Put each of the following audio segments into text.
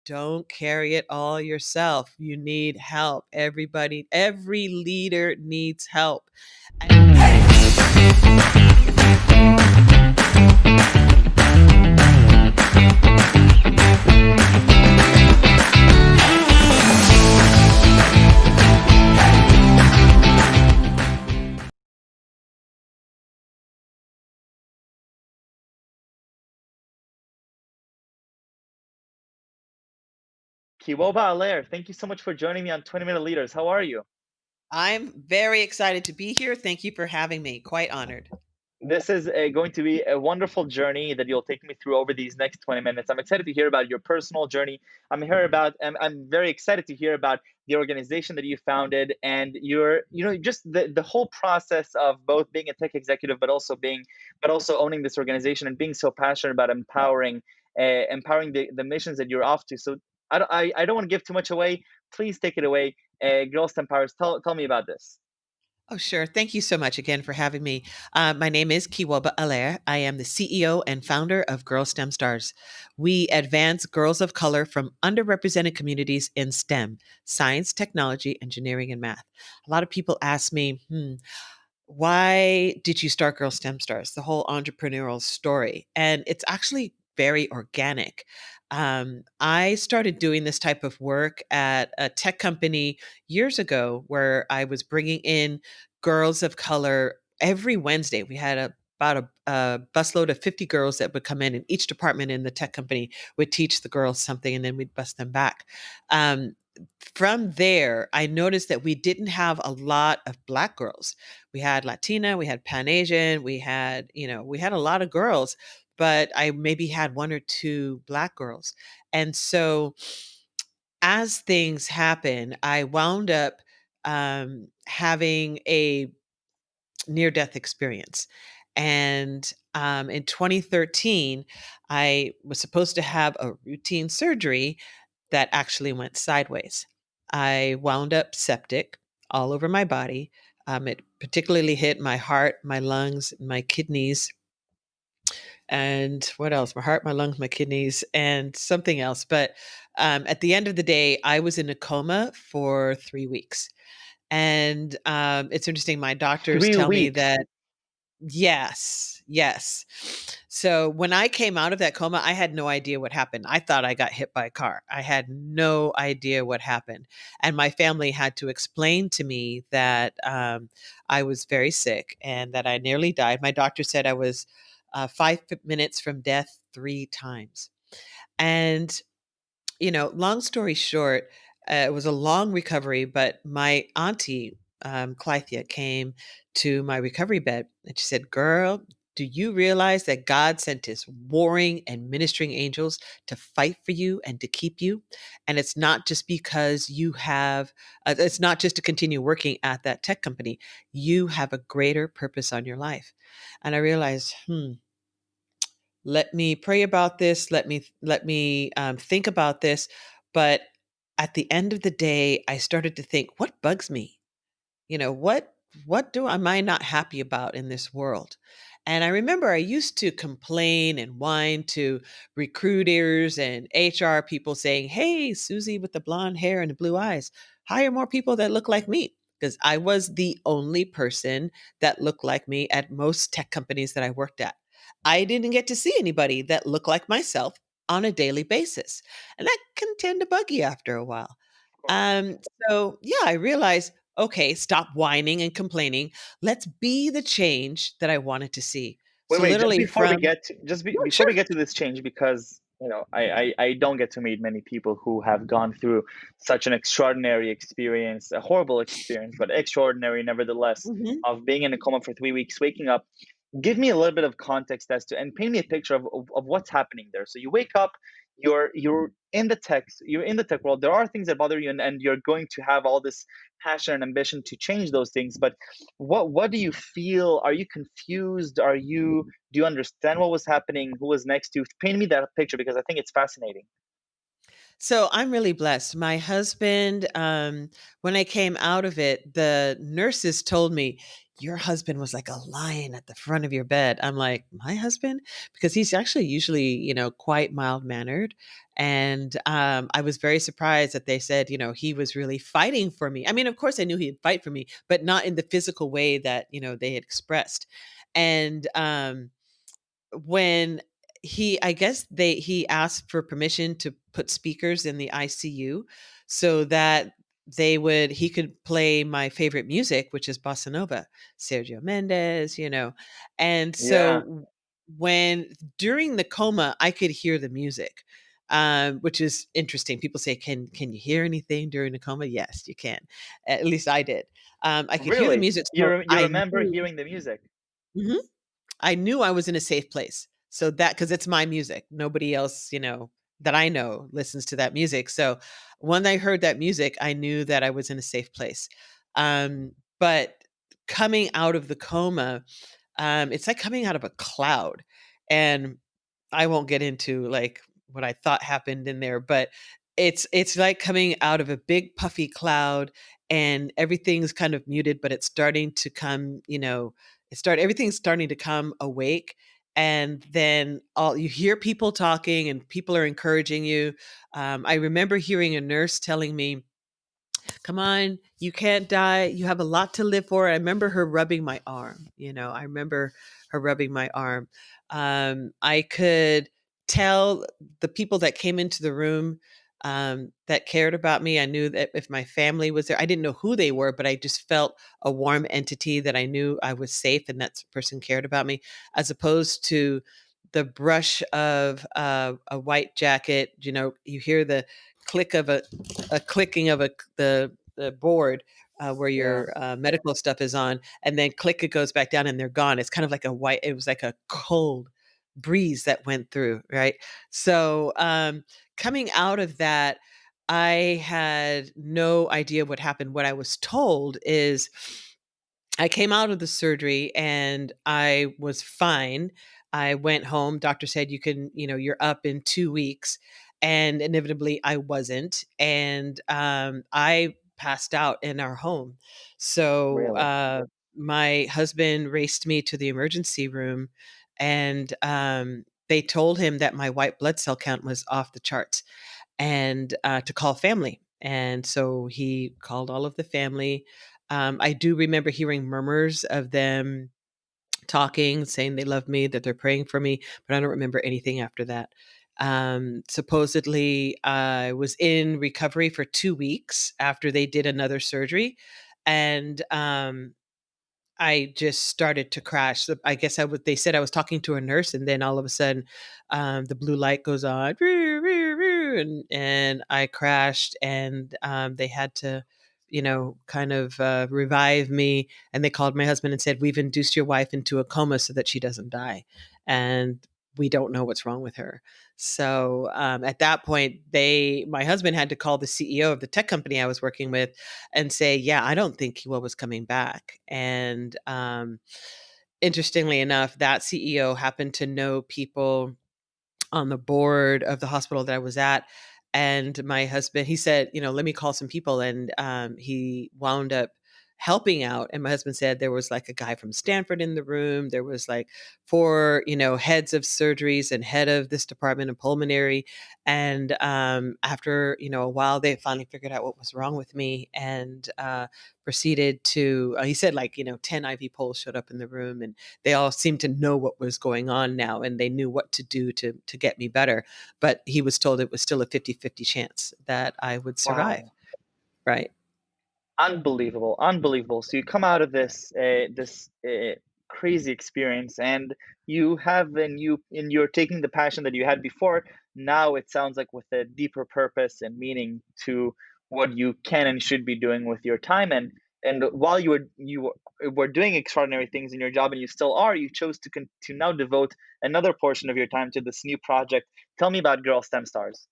don't carry it all yourself. You need help. Every leader needs help. Kiwoba, Allaire, thank you so much for joining me on 20-Minute Leaders. How are you? I'm very excited to be here. Thank you for having me. Quite honored. This is going to be a wonderful journey that you'll take me through over these next 20 minutes. I'm excited to hear about your personal journey. I'm very excited to hear about the organization that you founded and just the whole process of both being a tech executive, but also owning this organization and being so passionate about empowering the missions that you're off to. So I don't want to give too much away. Please take it away. Girls Empowers, tell me about this. Oh, sure. Thank you so much again for having me. My name is Kiwoba Allaire. I am the CEO and founder of Girl STEM Stars. We advance girls of color from underrepresented communities in STEM, science, technology, engineering, and math. A lot of people ask me, why did you start Girl STEM Stars? The whole entrepreneurial story. And it's actually very organic. I started doing this type of work at a tech company years ago where I was bringing in girls of color every Wednesday. We had about a busload of 50 girls that would come in, and each department in the tech company would teach the girls something, and then we'd bus them back. Um, from there, I noticed that we didn't have a lot of Black girls. We had Latina, we had Pan Asian, we had a lot of girls, but I maybe had one or two Black girls. And so as things happen, I wound up having a near death experience. And in 2013, I was supposed to have a routine surgery that actually went sideways. I wound up septic all over my body. It particularly hit my heart, my lungs, my kidneys, and what else? My heart, my lungs, my kidneys, and something else. But at the end of the day, I was in a coma for 3 weeks. And it's interesting. My doctors Three tell me weeks. that yes, yes. So when I came out of that coma, I had no idea what happened. I thought I got hit by a car. I had no idea what happened. And my family had to explain to me that I was very sick and that I nearly died. My doctor said I was 5 minutes from death 3 times. And long story short, it was a long recovery, but my auntie, Clythia, came to my recovery bed and she said, "Girl, do you realize that God sent his warring and ministering angels to fight for you and to keep you? And it's not just because it's not just to continue working at that tech company. You have a greater purpose on your life." And I realized, let me pray about this. Let me think about this. But at the end of the day, I started to think, what bugs me? What do am I not happy about in this world? And I remember I used to complain and whine to recruiters and HR people saying, "Hey, Susie with the blonde hair and the blue eyes, hire more people that look like me." Because I was the only person that looked like me at most tech companies that I worked at. I didn't get to see anybody that looked like myself on a daily basis. And that can tend to bug you after a while. Of course. Um, so yeah, I realized, okay, stop whining and complaining. Let's be the change that I wanted to see. Wait, So wait. Just literally before we from get to, yeah, before we sure. get to this change, because I don't get to meet many people who have gone through such an extraordinary experience, a horrible experience, but extraordinary nevertheless, Mhm. of being in a coma for 3 weeks, waking up. Give me a little bit of context as to and paint me a picture of what's happening there. So you wake up, you're in the tech world. There are things that bother you, and you're going to have all this passion and ambition to change those things. But what do you feel? Are you confused? Do you understand what was happening? Who was next to you? Paint me that picture because I think it's fascinating. So I'm really blessed. My husband, when I came out of it, the nurses told me, your husband was like a lion at the front of your bed. I'm like, my husband? Because he's actually usually, quite mild mannered. And I was very surprised that they said, he was really fighting for me. I mean, of course, I knew he'd fight for me, but not in the physical way that, they had expressed. And when I guess he asked for permission to put speakers in the ICU so that he could play my favorite music, which is bossa nova, Sergio Mendes, and Yeah, so when during the coma I could hear the music, which is interesting. People say, can you hear anything during the coma? Yes, you can. At least I did. I could hear the really. music, You so you remember hearing the music? Mhm. I knew I was in a safe place. So that, because it's my music. Nobody else, that I know listens to that music. So when I heard that music, I knew that I was in a safe place. But coming out of the coma, it's like coming out of a cloud. And I won't get into like what I thought happened in there, but it's like coming out of a big puffy cloud and everything's kind of muted, but it's starting to come, everything's starting to come awake. And then all you hear people talking and people are encouraging you. I remember hearing a nurse telling me, come on, you can't die. You have a lot to live for. I remember her rubbing my arm. I remember her rubbing my arm. I could tell the people that came into the room that cared about me. I knew that if my family was there, I didn't know who they were, but I just felt a warm entity that I knew I was safe and that person cared about me, as opposed to the brush of a white jacket. You hear the click of a clicking of the board where Yeah. your medical stuff is on, and then click, it goes back down, and they're gone. It's kind of like it was like a cold breeze that went through, right? So coming out of that, I had no idea what happened. What I was told is I came out of the surgery and I was fine. I went home. Doctor said, you're up in 2 weeks. And inevitably, I wasn't. And I passed out in our home. So Really? my husband raced me to the emergency room, and they told him that my white blood cell count was off the charts and to call family. And so he called all of the family. I do remember hearing murmurs of them talking, saying they love me, that they're praying for me, but I don't remember anything after that. Supposedly, I was in recovery for 2 weeks after they did another surgery. And I just started to crash. So I guess they said I was talking to a nurse, and then all of a sudden, the blue light goes on, and I crashed, and they had to, kind of revive me. And they called my husband and said, "We've induced your wife into a coma so that she doesn't die, and we don't know what's wrong with her." So at that point, my husband had to call the CEO of the tech company I was working with and say, "Yeah, I don't think Kiwoba was coming back." And interestingly enough, that CEO happened to know people on the board of the hospital that I was at. And my husband, he said, let me call some people. And he wound up helping out. And my husband said there was like a guy from Stanford in the room. There was like four, heads of surgeries and head of this department of pulmonary. And after, a while, they finally figured out what was wrong with me and proceeded to, he said like, 10 IV poles showed up in the room, and they all seemed to know what was going on now, and they knew what to do to get me better. But he was told it was still a 50-50 chance that I would survive. Wow. Right. Unbelievable, unbelievable. So you come out of this crazy experience, and you're taking the passion that you had before. Now it sounds like with a deeper purpose and meaning to what you can and should be doing with your time. And while you were doing extraordinary things in your job, and you still are, you chose to now devote another portion of your time to this new project. Tell me about Girl STEM Stars.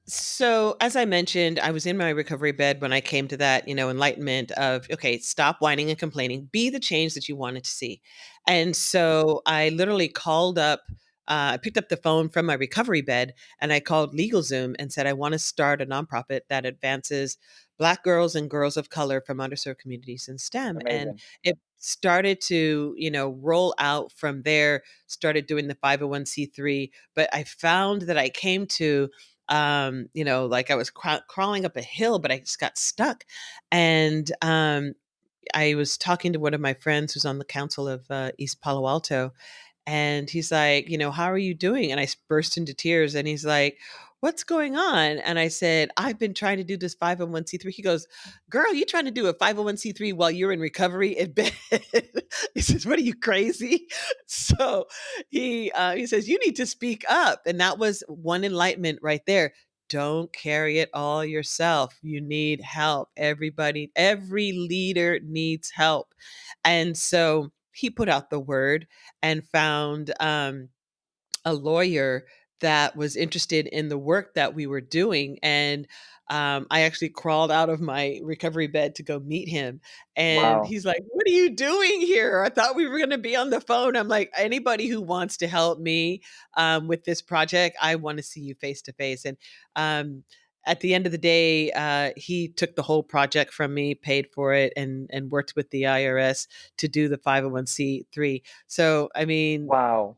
So as I mentioned, I was in my recovery bed when I came to that, enlightenment of, okay, stop whining and complaining, be the change that you wanted to see. And so I literally called up I picked up the phone from my recovery bed and I called LegalZoom and said, I want to start a nonprofit that advances Black girls and girls of color from underserved communities in STEM. And Amazing. it started to, roll out from there, started doing the 501c3. But I found that I came to, like I was crawling up a hill, but I just got stuck. And I was talking to one of my friends who's on the council of East Palo Alto, and he's like, how are you doing? And I burst into tears. And he's like, what's going on? And I said, I've been trying to do this 501c3. He goes, girl, you trying to do a 501c3 while you're in recovery in bed? He says, what are you, crazy? So he says, you need to speak up. And that was one enlightenment right there. Don't carry it all yourself. You need help. Everybody, every leader needs help. And so he put out the word and found a lawyer that was interested in the work that we were doing. And I actually crawled out of my recovery bed to go meet him. And Wow. he's like, what are you doing here? I thought we were going to be on the phone. I'm like, anybody who wants to help me with this project, I want to see you face to face. And at the end of the day, he took the whole project from me, paid for it, and worked with the IRS to do the 501c3. So, I mean, Wow.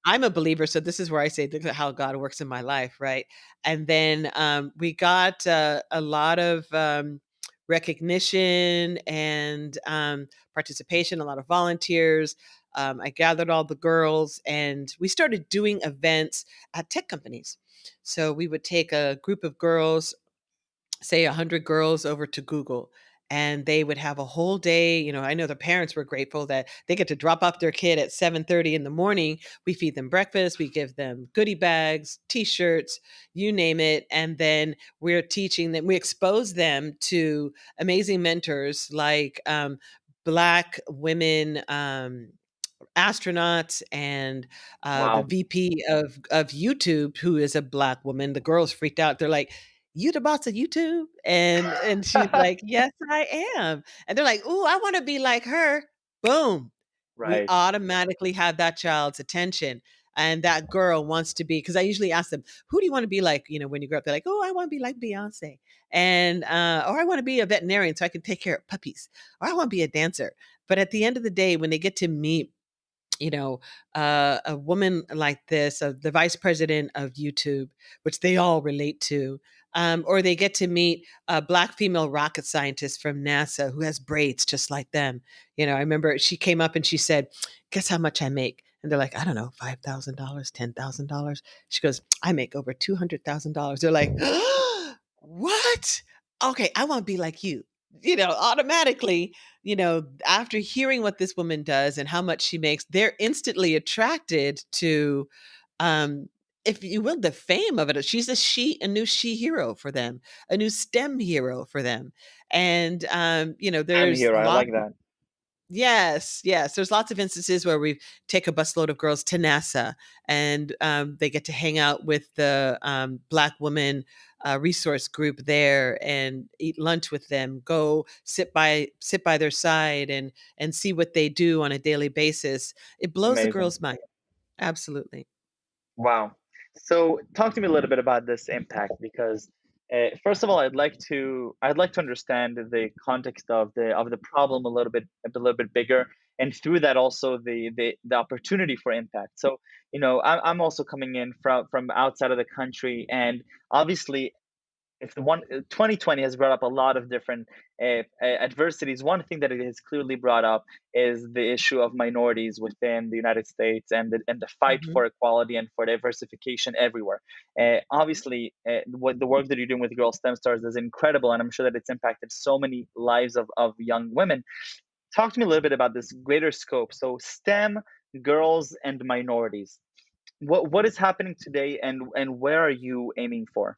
I'm a believer, so this is where I say, look at how God works in my life, right? And then we got a lot of recognition and participation, a lot of volunteers. I gathered all the girls, and we started doing events at tech companies. So we would take a group of girls, say 100 girls, over to Google, and they would have a whole day. I know the parents were grateful that they get to drop off their kid at 7:30 in the morning. We feed them breakfast, we give them goodie bags, t-shirts, you name it. And then we're teaching them, we expose them to amazing mentors like Black women astronauts, and the Wow. VP of YouTube, who is a Black woman. The girls freaked out. They're like, "You the boss of YouTube?" And she's like, "Yes, I am." And they're like, "Ooh, I want to be like her." Boom. We Right. automatically have that child's attention. And that girl wants to be, because I usually ask them, who do you want to be like, when you grow up? They're like, oh, I want to be like Beyonce. And, or I want to be a veterinarian so I can take care of puppies. Or I want to be a dancer. But at the end of the day, when they get to meet you know, a woman like this, the vice president of YouTube, which they all relate to, or they get to meet a Black female rocket scientist from NASA who has braids just like them. I remember she came up and she said, guess how much I make? And they're like, I don't know, $5,000, $10,000. She goes, I make over $200,000. They're like, what? Okay, I want to be like you. Automatically, after hearing what this woman does and how much she makes, they're instantly attracted to, um, if you will, the fame of it. She's a new she hero for them, a new STEM hero for them. And, I'm there's here. I lots. like that. Yes, yes. There's lots of instances where we take a busload of girls to NASA, and they get to hang out with the Black woman resource group there and eat lunch with them. Go sit by their side and see what they do on a daily basis. It blows the Amazing. girls' mind. Absolutely. Wow. So talk to me a little bit about this impact because first of all, I'd like to understand the context of the problem a little bit bigger, and through that also the opportunity for impact. So I'm also coming in from outside of the country, and obviously if the one 2020 has brought up a lot of different adversities. One thing that it has clearly brought up is the issue of minorities within the United States, and the fight Hmm. for equality and for diversification everywhere. Obviously, what the work that you're doing with Girl STEM Stars is incredible, and I'm sure that it's impacted so many lives of young women. Talk to me a little bit about this greater scope. So STEM, girls, and minorities. What is happening today, and where are you aiming for?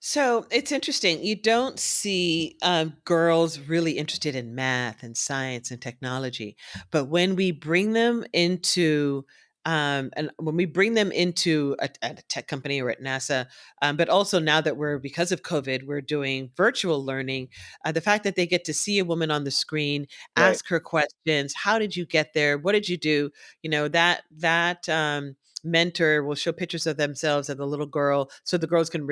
So it's interesting. You don't see girls really interested in math and science and technology, but when we bring them into And when we bring them into at a tech company or at NASA, but also now that we're, because of COVID, we're doing virtual learning, the fact that they get to see a woman on the screen, Right. ask her questions, how did you get there? What did you do? That mentor will show pictures of themselves as a little girl so the girls can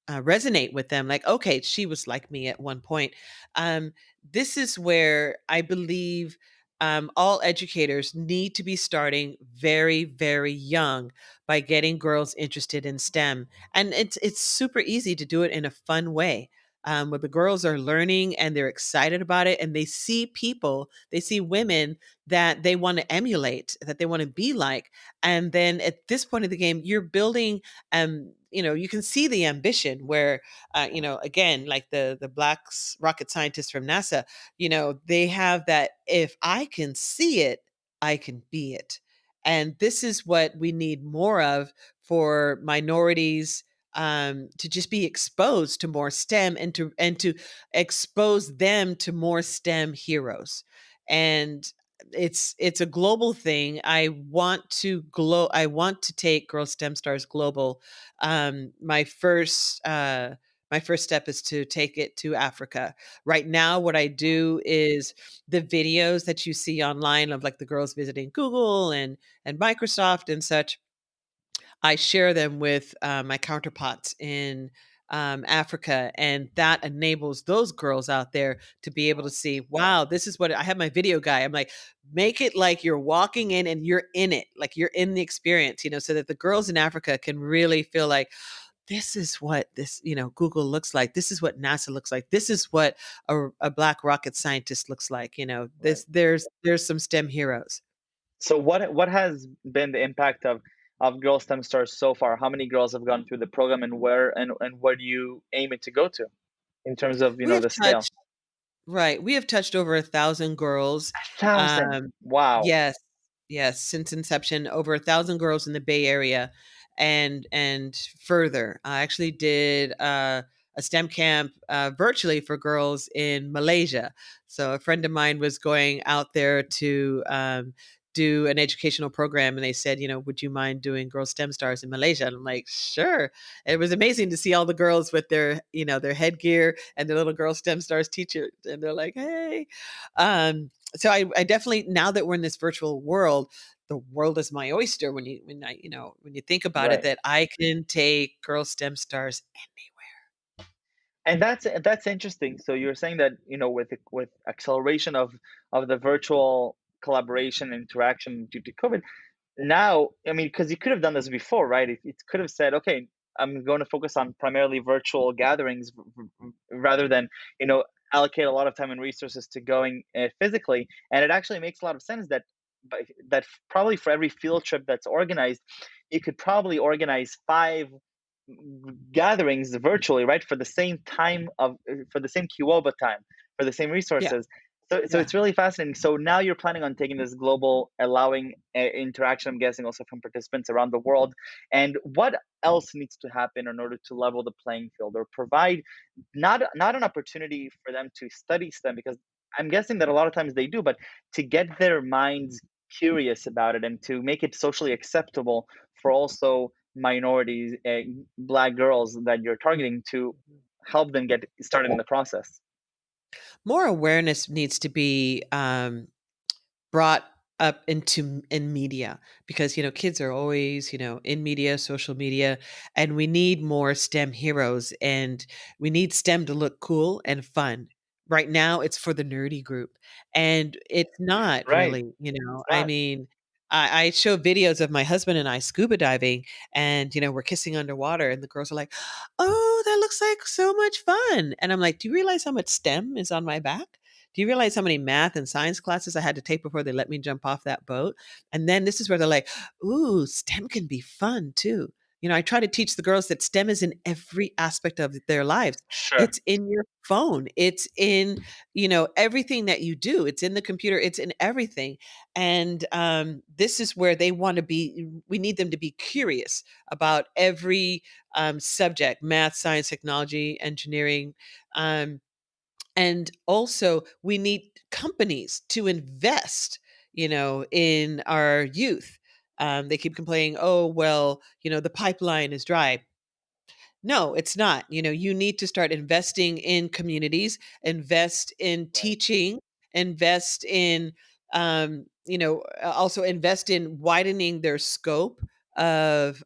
resonate with them, like, okay, she was like me at one point. um, this is where I believe all educators need to be starting very, very young by getting girls interested in STEM, and it's super easy to do it in a fun way. Where the girls are learning and they're excited about it, and they see people, they see women that they want to emulate, that they want to be like, and then at this point of the game, you're building. You can see the ambition where, again, like the black rocket scientists from NASA, they have that, if I can see it, I can be it. And this is what we need more of for minorities, to just be exposed to more STEM, and to expose them to more STEM heroes. And it's a global thing. I want to take Girl STEM Stars global. My first step is to take it to Africa. Right now, what I do is the videos that you see online of, like, the girls visiting Google and Microsoft and such. I share them with my counterparts in Africa, and that enables those girls out there to be able to see, wow, this is what I have. My video guy, I'm like, make it like you're walking in and you're in it, like you're in the experience, so that the girls in Africa can really feel like, this is what this, Google looks like. This is what NASA looks like. This is what a black rocket scientist looks like. Right. There's some STEM heroes. So what has been the impact of Girl STEM Stars so far? How many girls have gone through the program, and where do you aim it to go to in terms of We have the scale? touched Right. We have touched over 1,000 girls. 1,000. Um, Wow. yes, yes, since inception, over 1,000 girls in the Bay Area, and further. I actually did a STEM camp virtually for girls in Malaysia. So a friend of mine was going out there to do an educational program, and they said, would you mind doing Girl STEM Stars in Malaysia? And I'm like, sure. It was amazing to see all the girls with their headgear and their little Girl STEM Stars teacher, and they're like, hey. So I definitely, now that we're in this virtual world, the world is my oyster. When you think about it, Right. that I can take Girl STEM Stars anywhere. And that's interesting. So you're saying that, with acceleration of the virtual collaboration and interaction due to COVID, now, I mean, because you could have done this before, right? It could have said, okay, I'm going to focus on primarily virtual gatherings, rather than, you know allocate a lot of time and resources to going physically. And it actually makes a lot of sense that, probably for every field trip that's organized, you could probably organize five gatherings virtually, right? For the same time for the same Kiwoba time, for the same Yeah, resources. So yeah. it's really fascinating. So now you're planning on taking this global, allowing interaction, I'm guessing, also from participants around the world. And what else needs to happen in order to level the playing field, or provide not an opportunity for them to study STEM, because I'm guessing that a lot of times they do, but to get their minds curious about it, and to make it socially acceptable for also minorities, black girls that you're targeting, to help them get started in the process. More awareness needs to be brought up in media, because kids are always in media, social media, and we need more STEM heroes, and we need STEM to look cool and fun. Right now it's for the nerdy group, and it's not Right. really. It's I not. mean, I show videos of my husband and I scuba diving, and we're kissing underwater, and the girls are like, oh, that looks like so much fun. And I'm like, do you realize how much STEM is on my back? Do you realize how many math and science classes I had to take before they let me jump off that boat? And then this is where they're like, ooh, STEM can be fun too. I try to teach the girls that STEM is in every aspect of their lives. Sure. It's in your phone. It's in, everything that you do. It's in the computer. It's in everything. And this is where they want to be. We need them to be curious about every subject: math, science, technology, engineering. Um, and also, we need companies to invest, in our youth. They keep complaining, oh, well, the pipeline is dry. No, it's not. You need to start investing in communities, invest in Right. teaching, invest in, also invest in widening their scope of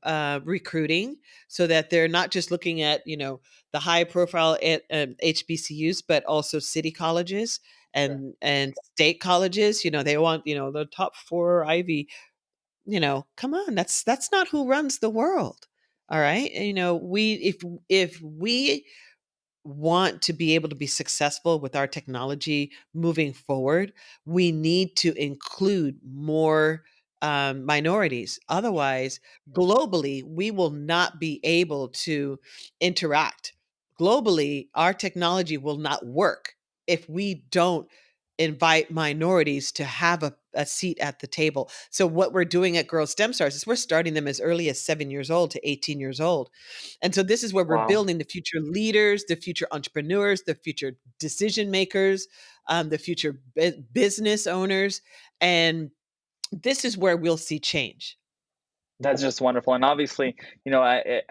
recruiting, so that they're not just looking at, the high profile at HBCUs, but also city colleges Sure. and state colleges. They want, the top four Ivy. Come on, that's not who runs the world. All right. We if we want to be able to be successful with our technology moving forward, we need to include more minorities. Otherwise, globally, we will not be able to interact. Globally, our technology will not work if we don't invite minorities to have a seat at the table. So, what we're doing at Girl STEM Stars is we're starting them as early as 7 years old to 18 years old. And so this is where we're Wow. building the future leaders, the future entrepreneurs, the future decision makers, the future business owners. And this is where we'll see change. That's just wonderful, and obviously,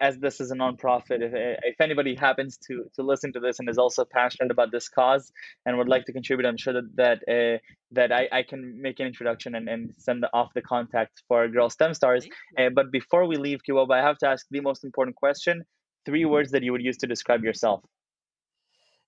as this is a nonprofit, if anybody happens to listen to this and is also passionate about this cause and would like to contribute, I'm sure that I can make an introduction and send off the contact for Girl STEM Stars. Thank you. But before we leave, Kiwoba, I have to ask the most important question: 3 words that you would use to describe yourself.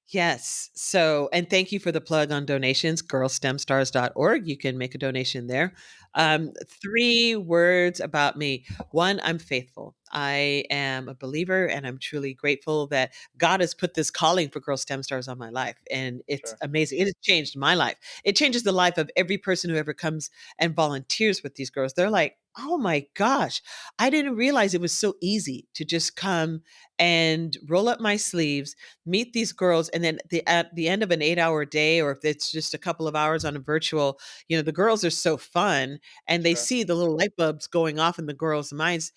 Yes. So, and thank you for the plug on donations, girlstemstars.org. You can make a donation there. Wonderful. 3 words about me. One, I'm faithful. I am a believer, and I'm truly grateful that God has put this calling for Girl STEM Stars on my life. And it's Sure. amazing. It has changed my life. It changes the life of every person who ever comes and volunteers with these girls. They're like, oh my gosh, I didn't realize it was so easy to just come and roll up my sleeves, meet these girls, and then at the end of an 8-hour day, or if it's just a couple of hours on a virtual, the girls are so fun, and they Sure. see the little light bulbs going off in the girls' minds.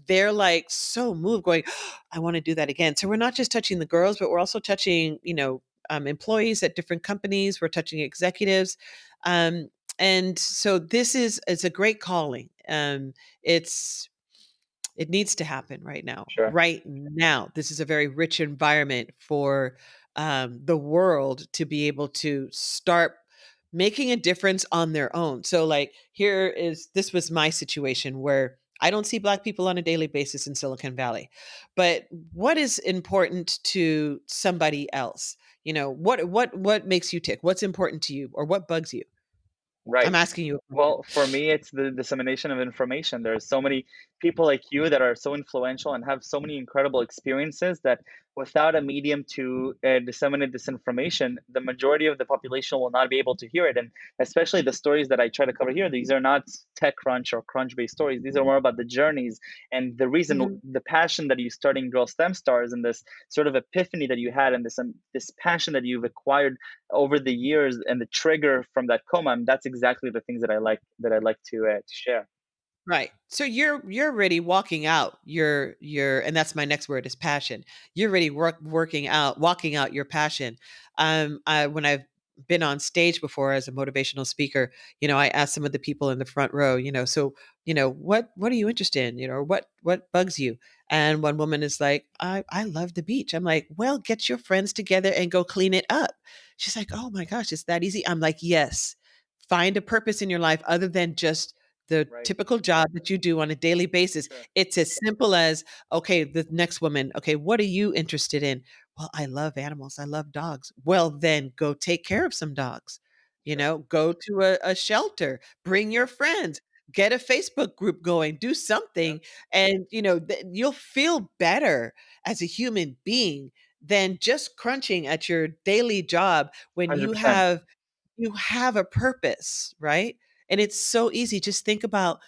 They're like so moved, going, I want to do that again. So we're not just touching the girls, but we're also touching, employees at different companies. We're touching executives. Um, and so this is a great calling. It's it needs to happen right now. Sure. Right now, this is a very rich environment for the world to be able to start making a difference on their own. So, like, this was my situation where I don't see Black people on a daily basis in Silicon Valley. But what is important to somebody else? What makes you tick? What's important to you, or what bugs you? I'm Right. asking you a question. Well, for me, it's the dissemination of information. There's so many people like you that are so influential and have so many incredible experiences that without a medium to disseminate this information, the majority of the population will not be able to hear it. And especially the stories that I try to cover here, these are not tech crunch or crunch based stories. These are more about the journeys and the reason, Mhm. the passion that you starting Girl STEM Stars and this sort of epiphany that you had and this passion that you've acquired over the years and the trigger from that coma. And that's exactly the things that I like to share. Right. So you're already walking out your and that's my next word is passion. You're already walking out your passion. When I've been on stage before as a motivational speaker, I ask some of the people in the front row, so, what are you interested in, or what bugs you? And one woman is like, I love the beach. I'm like, well, get your friends together and go clean it up. She's like, oh my gosh, it's that easy. I'm like, yes. Find a purpose in your life other than just the Right. typical job that you do on a daily basis. Sure. It's as simple as, okay, the next woman, okay, what are you interested in? Well, I love animals. I love dogs. Well, then go take care of some dogs. Sure. Go to a shelter, bring your Yep. friends, get a Facebook group going, do Yep. something. And, you'll feel better as a human being than just crunching at your daily job when 100%. you have a purpose, right? And it's so easy. Just think about,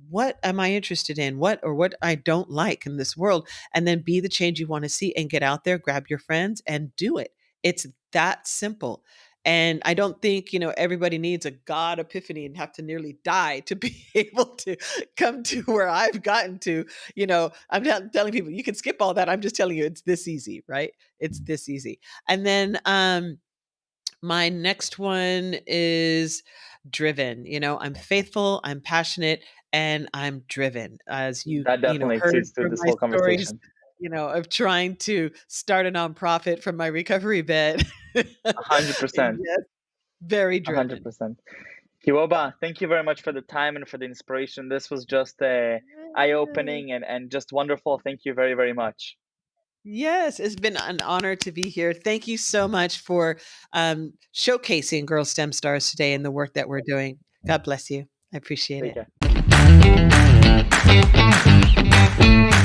what am I interested in? What I don't like in this world? And then be the change you want to see and get out there, grab your friends and do it. It's that simple. And I don't think, everybody needs a God epiphany and have to nearly die to be able to come to where I've gotten to. I'm not telling people you can skip all that. I'm just telling you it's this easy, right? It's this easy. And then my next one is driven. I'm faithful, I'm passionate, and I'm driven, as That definitely heard exceeds through from this my whole stories, conversation. of trying to start a nonprofit from my recovery bed. A hundred percent. Yes, very A hundred driven. percent. Kiwoba, thank you very much for the time and for the inspiration. This was just eye-opening and just wonderful. Thank you very, very much. Yes, it's been an honor to be here. Thank you so much for showcasing Girl STEM Stars today and the work that we're doing. God bless you. I appreciate Take it. care.